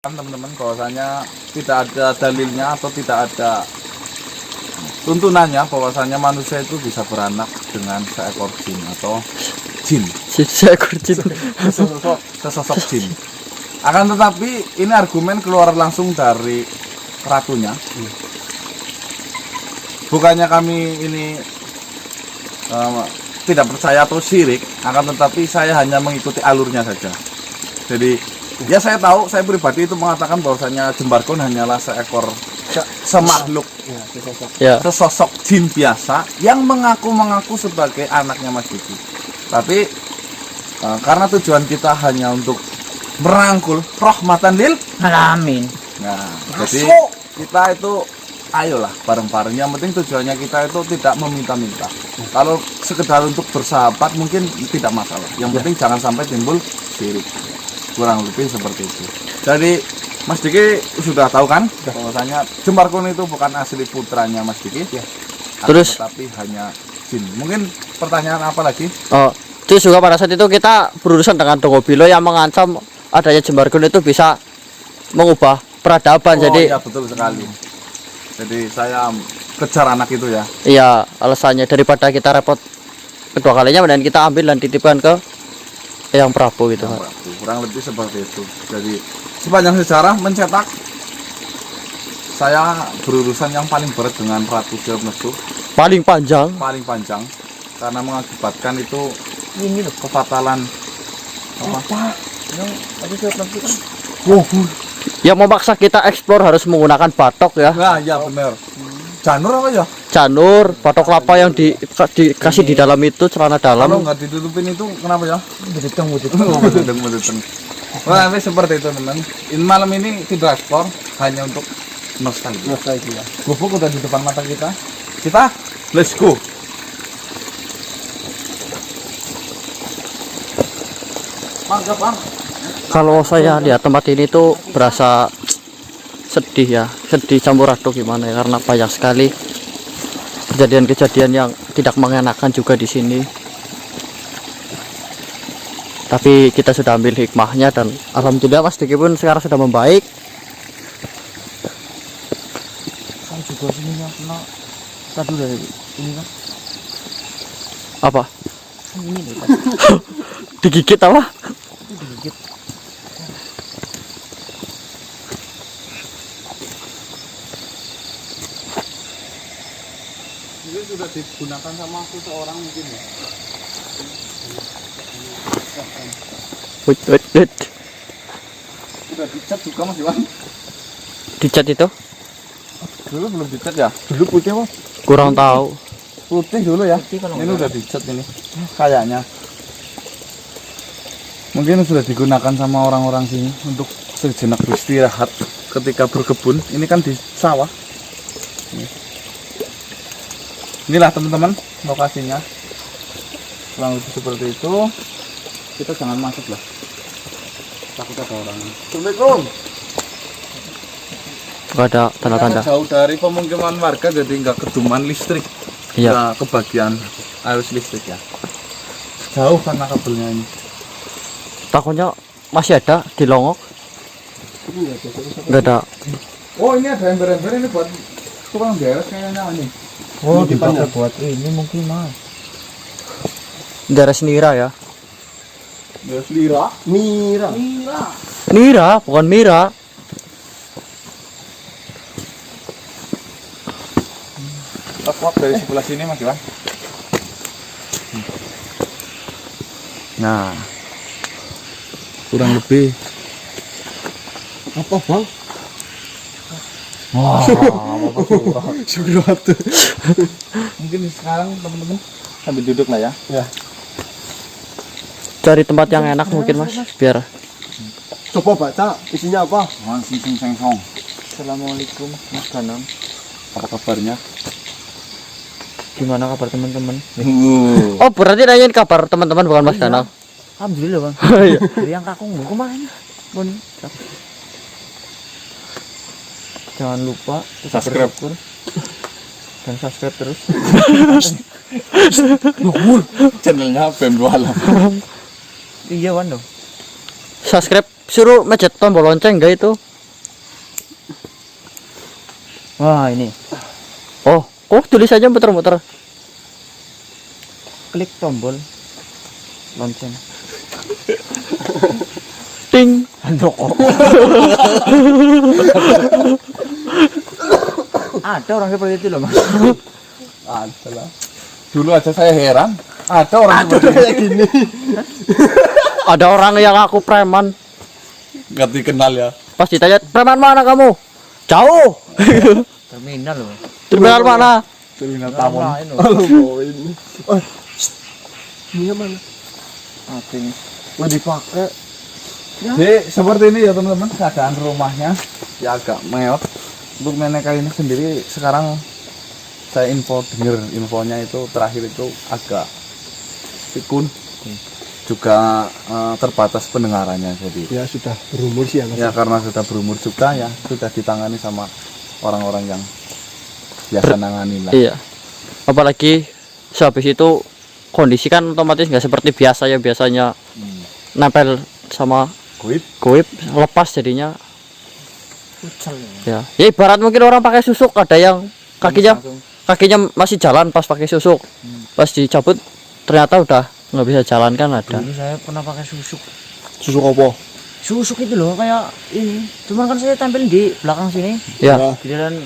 teman-teman bahwasanya tidak ada dalilnya atau tidak ada tuntunannya bahwasanya manusia itu bisa beranak dengan seekor jin atau jin. Seekor jin. Sesosok jin. Akan tetapi ini argumen keluar langsung dari ratunya. Bukannya kami ini tidak percaya atau syirik, akan tetapi saya hanya mengikuti alurnya saja. Jadi ya saya tahu, saya pribadi itu mengatakan bahwasanya Jembargon hanyalah seekor semakhluk, sesosok jin biasa yang mengaku sebagai anaknya Mas Diki. Tapi karena tujuan kita hanya untuk merangkul rahmatan lil alamin. Nah, jadi kita itu ayolah bareng-bareng. Yang penting tujuannya kita itu tidak meminta-minta. Kalau sekedar untuk bersahabat mungkin tidak masalah. Yang penting jangan sampai timbul syirik. Kurang lebih seperti itu. Jadi Mas Diki sudah tahu kan bahwasanya Jembargon itu bukan asli putranya Mas Diki ya. Terus tapi hanya jin. Mungkin pertanyaan apa lagi? Oh, terus juga pada saat itu kita berurusan dengan Dongobilo yang mengancam adanya Jembargon itu bisa mengubah peradaban. Jadi ya betul sekali. Jadi saya kejar anak itu ya. Iya, alasannya daripada kita repot kedua kalinya dan kita ambil dan titipkan ke Eyang Prabu gitu. Kurang lebih seperti itu. Jadi sepanjang sejarah mencetak saya berurusan yang paling berat dengan Ratu Tirnesu. Paling panjang karena mengakibatkan itu ini loh kefatalan apa? Yang Ratu Tirnesu kan. Yang memaksa kita eksplor harus menggunakan batok ya. Nah, ya benar. Janur apa ya? Janur, batok kelapa yang dikasih di dalam itu celana dalam. Kalau nggak ditutupin itu kenapa ya? Bedeteng. Wah, seperti itu teman. Malam ini tidak ekspor hanya untuk nostalgia. Gubuk udah di depan mata kita. Kita let's go. Mantap, Bang. Kalau saya lihat tempat ini tuh berasa sedih ya, sedih campur aduk gimana ya, karena banyak sekali kejadian-kejadian yang tidak mengenakan juga di sini. Tapi kita sudah ambil hikmahnya dan alhamdulillah Mas Diki pun sekarang sudah membaik. Saya juga sininya kena satu dari ini kan. Apa? Ini deh. Digigit apa? Digigit. Ini sudah digunakan sama seseorang mungkin ya. Wait. Sudah dicat juga Mas Iwan. Dicat itu? Dulu belum dicat ya? Dulu putih Mas. Kurang tahu. Putih dulu ya. Ini udah dicat ini. Kayaknya. Mungkin sudah digunakan sama orang-orang sini untuk sejenak beristirahat ketika berkebun. Ini kan di sawah. Inilah teman-teman lokasinya. Kurang lebih seperti itu. Kita jangan masuk lah. Takut ada orang. Assalamualaikum. Gak ada tanda-tanda. Jauh dari pemukiman warga jadi nggak keduman listrik. Iya. Nggak kebagian arus listrik ya. Jauh karena kabelnya ini. Takutnya masih ada di Longok. Nggak ada. Oh ini ada ember-ember ini buat tukang beres kayaknya ini. Oh dipakai buat ini mungkin Mas. Daerah Nira ya. Beres lira. Nira bukan Mira. Kuat dari sebelah sini Mas Iwan. Nah, kurang lebih apa Bang? Wah, apa mungkin sekarang teman-teman sambil duduk lah ya. Ya. Cari tempat yang enak mungkin Mas, biar. Coba baca isinya apa? Assalamualaikum Mas Danang. Apa kabarnya? Gimana kabar teman-teman? Oh berarti nanyain kabar teman-teman bukan Mas Danang. Alhamdulillah Bang. Dari yang kakung kemana? Pun. Jangan lupa Subscribe dan subscribe terus. Channelnya BEM 28. Iya Wan dong. Subscribe, suruh mencet tombol lonceng enggak itu? Wah, ini. Oh, kok tulis aja muter-muter. Klik tombol lonceng. Ting. Andok. Ada orang seperti itu loh, Mas. Ada lah. Dulu aja saya heran, ada orang seperti itu. Kayak gini. Ada orang yang aku preman. Nggak dikenal ya. Pas ditanya, "Preman mana kamu?" "Jauh." Terminal loh. Terminal mana? Terminal Tamon. Lain loh. Oh, ini. Oh, Ini mana? Apa ini? Mau dipakai. jadi seperti ini ya teman-teman keadaan rumahnya ya agak meot. Untuk nenek kayu ini sendiri sekarang saya dengar infonya itu terakhir itu agak pikun juga terbatas pendengarannya jadi Ya sudah berumur sih ya, Mas. ya karena sudah berumur juga ya sudah ditangani sama orang-orang yang biasa nangani lah. Iya. Apalagi sehabis itu kondisi kan otomatis nggak seperti biasa ya, biasanya nempel sama Kuit kuip lepas jadinya. Kucel. Ya. Ya ibarat mungkin orang pakai susuk, ada yang kakinya masih jalan pas pakai susuk. Pas dicabut ternyata udah nggak bisa jalan kan ada. Dulu saya pernah pakai susuk. susuk apa? Susuk itu loh kayak ini. Cuman kan saya tampil di belakang sini. Ya. Giliran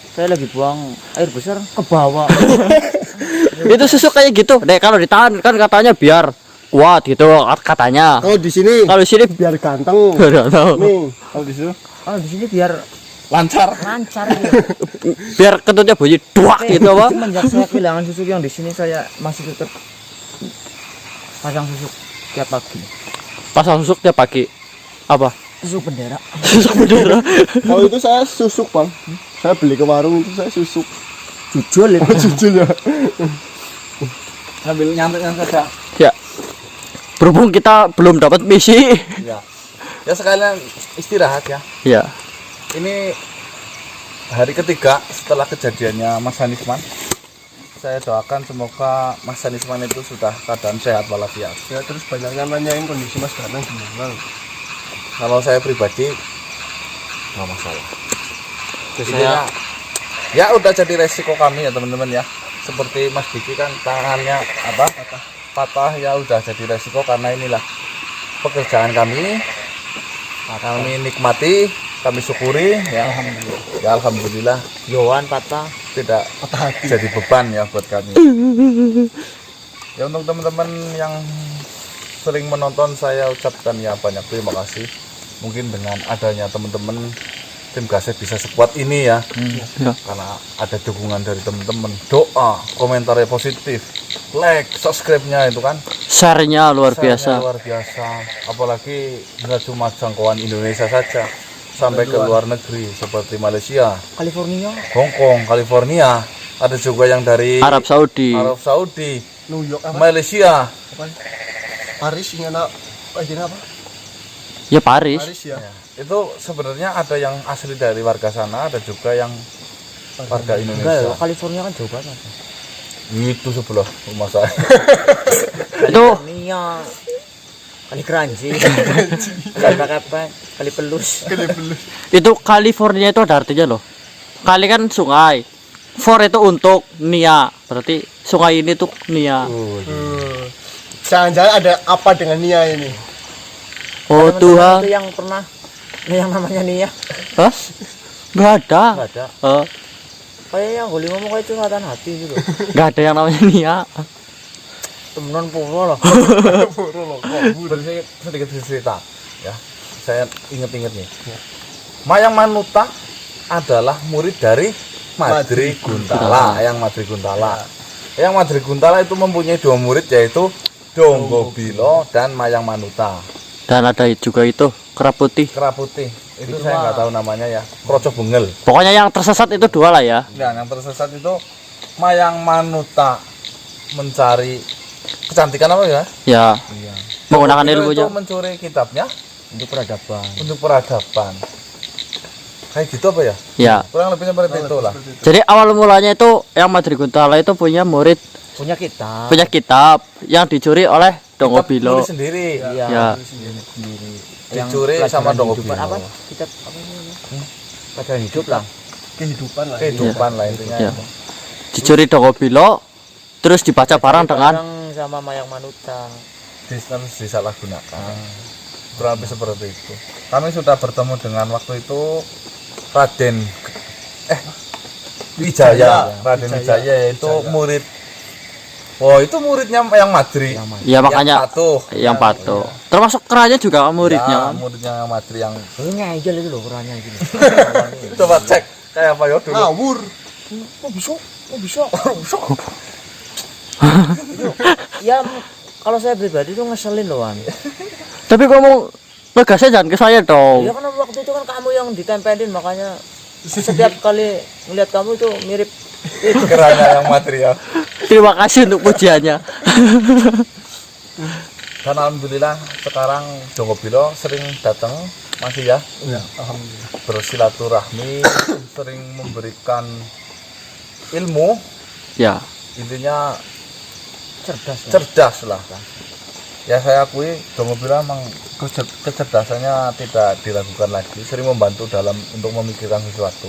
saya lagi buang air besar ke bawah. Itu susuk kayak gitu. Deh kalau ditahan kan katanya biar kuat gitu katanya. Oh, di sini Kalau di sini biar ganteng. nggak tahu. Nih. Kalau di situ Oh, di sini biar lancar. lancar gitu. Biar kentutnya bunyi duak gitu apa. Semenjak saya kehilangan susuk yang di sini saya masih tetap pasang susuk tiap pagi. Pasang susuk tiap pagi. Apa? Susuk bendera. Susuk bendera. Kalau itu saya susuk bang, saya beli ke warung itu saya susuk. Jujur itu. Jujur ya. Sambil nyantai saja. Ya. Berhubung kita belum dapat misi. Ya. Ya sekalian istirahat ya. Ya. Ini hari ketiga setelah kejadiannya Mas Hanisman. Saya doakan semoga Mas Hanisman itu sudah keadaan sehat walafiat. Ya terus banyak yang nanyain kondisi Mas Danang gimana. Kalau saya pribadi nggak masalah. Saya Ya udah jadi resiko kami ya teman-teman ya. Seperti Mas Diki kan tangannya apa? Patah ya udah jadi resiko karena inilah pekerjaan kami. Kami nikmati, kami syukuri ya. Ya alhamdulillah Yohan patah. tidak jadi beban ya buat kami. Ya untuk teman-teman yang sering menonton saya ucapkan ya banyak terima kasih. Mungkin dengan adanya teman-teman tim Gaset bisa sekuat ini ya. Ya. Karena ada dukungan dari teman-teman, doa, komentarnya positif, like, subscribe-nya itu kan share-nya luar share-nya biasa. luar biasa. Apalagi nggak cuma jangkauan Indonesia saja, sampai ke luar negeri seperti Malaysia, California. Hong Kong, California, ada juga yang dari Arab Saudi. Arab Saudi, New York apa? Malaysia. Paris ini anak ini apa? Ya Paris. Paris ya. Itu sebenarnya ada yang asli dari warga sana, ada juga yang warga Enggak ya, Indonesia. California kan jauh banget. Itu sebelah rumah saya. Itu California. Kali keranji. Kali apa? Kali pelus. itu California itu ada artinya loh. Kali kan sungai. For itu untuk Nia. Berarti sungai ini tuh Nia. Jangan-jangan ada apa dengan Nia ini? Oh Teman-teman Tuhan. itu yang pernah yang namanya Nia. Hah? Nggak ada. Enggak ada. Eh, Kayak yang boleh ngomong kayak curhatan hati gitu. nggak ada yang namanya Nia. Temenan puro loh. Sedikit cerita ya. Saya inget-inget nih. Mayang Manuta adalah murid dari Madri Guntala. Yang Madri Guntala. Yang Madri Guntala itu mempunyai dua murid yaitu Donggo Bilo dan Mayang Manuta. Dan ada juga itu kerap putih. Kera putih itu saya nggak tahu namanya ya. Kroco Bengel. Pokoknya yang tersesat itu dua lah ya. Nah, yang tersesat itu Mayang Manuta mencari kecantikan apa ya? Ya. Iya. Menggunakan Donggo Bilo ilmunya. itu mencuri kitabnya Untuk peradaban. untuk peradaban. Kayak gitu apa ya? Ya. Kurang lebih seperti itu lah. Jadi awal mulanya itu yang Madri Guntala itu punya murid, Punya kita. punya kitab yang dicuri oleh Donggo Kitab Bilo. nulis sendiri. Iya. Ya. Sendiri. Dicuri sama pelajaran Donggo hidupan Bilo. apa? Kitab apa namanya? Pelajaran hidup lah. kehidupan lah. kehidupan lah intinya. Ya. itu. Dicuri Dogobilo terus dibaca bareng dengan sama Mayang Manuta. Harus disalahgunakan, kurang lebih seperti itu. Kami sudah bertemu dengan waktu itu Raden Wijaya, Raden Wijaya yaitu murid. Oh itu muridnya yang Madri. ya makanya yang patuh. termasuk keranya juga Ya, muridnya kan. muridnya yang Madri yang Ini aja itu loh perannya gitu. coba cek kayak apa ya dulu. Ngawur. Kok bisa? Kok bisa? Ya kalau saya pribadi tuh ngeselin loh Wan. Tapi kamu ngegasnya jangan ke saya dong. Ya kan waktu itu kan kamu yang ditempelin makanya setiap kali ngeliat kamu itu mirip Kerana yang Madri ya. Terima kasih untuk pujiannya. Dan alhamdulillah sekarang Dogobilo sering datang masih ya. Ya, alhamdulillah. Bersilaturahmi, sering memberikan ilmu, Ya, intinya cerdas. cerdas lah kan. Ya saya akui Dogobilo memang kecerdasannya tidak diragukan lagi, sering membantu dalam untuk memikirkan sesuatu.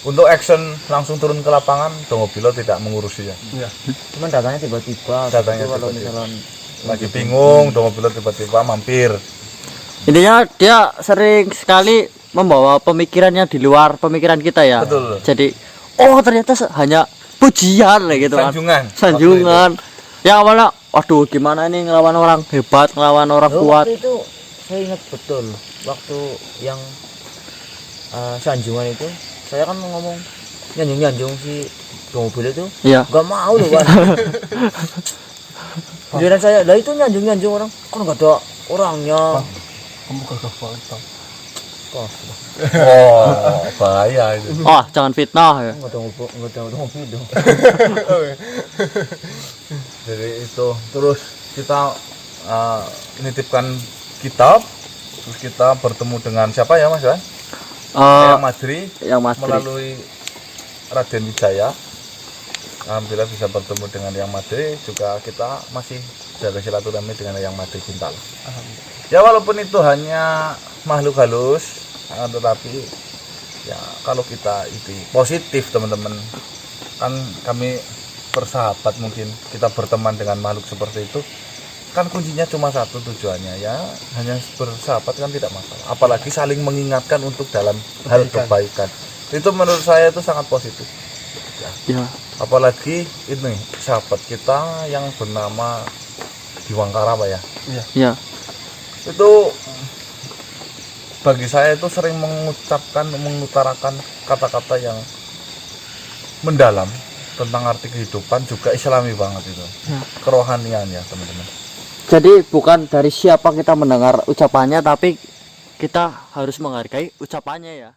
Untuk action langsung turun ke lapangan, Dogobilo tidak mengurusinya. Ya. Cuman datanya tiba-tiba. Datangnya gitu, kalau tiba-tiba. misalnya Lagi bingung, Dogobilo tiba-tiba mampir. intinya dia sering sekali membawa pemikirannya di luar pemikiran kita ya. Betul. Jadi, oh ternyata hanya pujian lah gitu kan. Sanjungan. Sanjungan. Ya awalnya, waduh gimana ini ngelawan orang hebat, ngelawan orang Loh, kuat. waktu itu saya ingat betul waktu yang sanjungan itu saya kan ngomong nyanjung si Dogobilo itu Iya. nggak mau loh Wan. Giliran saya lah itu nyanjung orang kan nggak ada orangnya. Kamu gagah banget, Bang. Oh, Oh, bahaya itu. Oh, jangan fitnah ya. nggak ada Dogobilo. Jadi itu terus kita nitipkan kitab, terus kita bertemu dengan siapa ya Mas ya? Yang Madri Yang Madri. melalui Raden Wijaya. Alhamdulillah bisa bertemu dengan Yang Madri, juga kita masih jaga silaturahmi dengan Yang Madri Guntal. Ya walaupun itu hanya makhluk halus, tetapi ya kalau kita itu positif teman-teman, kan kami bersahabat, mungkin kita berteman dengan makhluk seperti itu, kan kuncinya cuma satu tujuannya, ya hanya bersahabat kan tidak masalah, apalagi saling mengingatkan untuk dalam hal kebaikan. Itu menurut saya itu sangat positif. Ya. Apalagi ini sahabat kita yang bernama Diwangkara Pak ya, Ya. itu bagi saya itu sering mengutarakan kata-kata yang mendalam tentang arti kehidupan, juga islami banget itu. Ya. Kerohanian ya teman-teman. Jadi bukan dari siapa kita mendengar ucapannya, tapi kita harus menghargai ucapannya ya.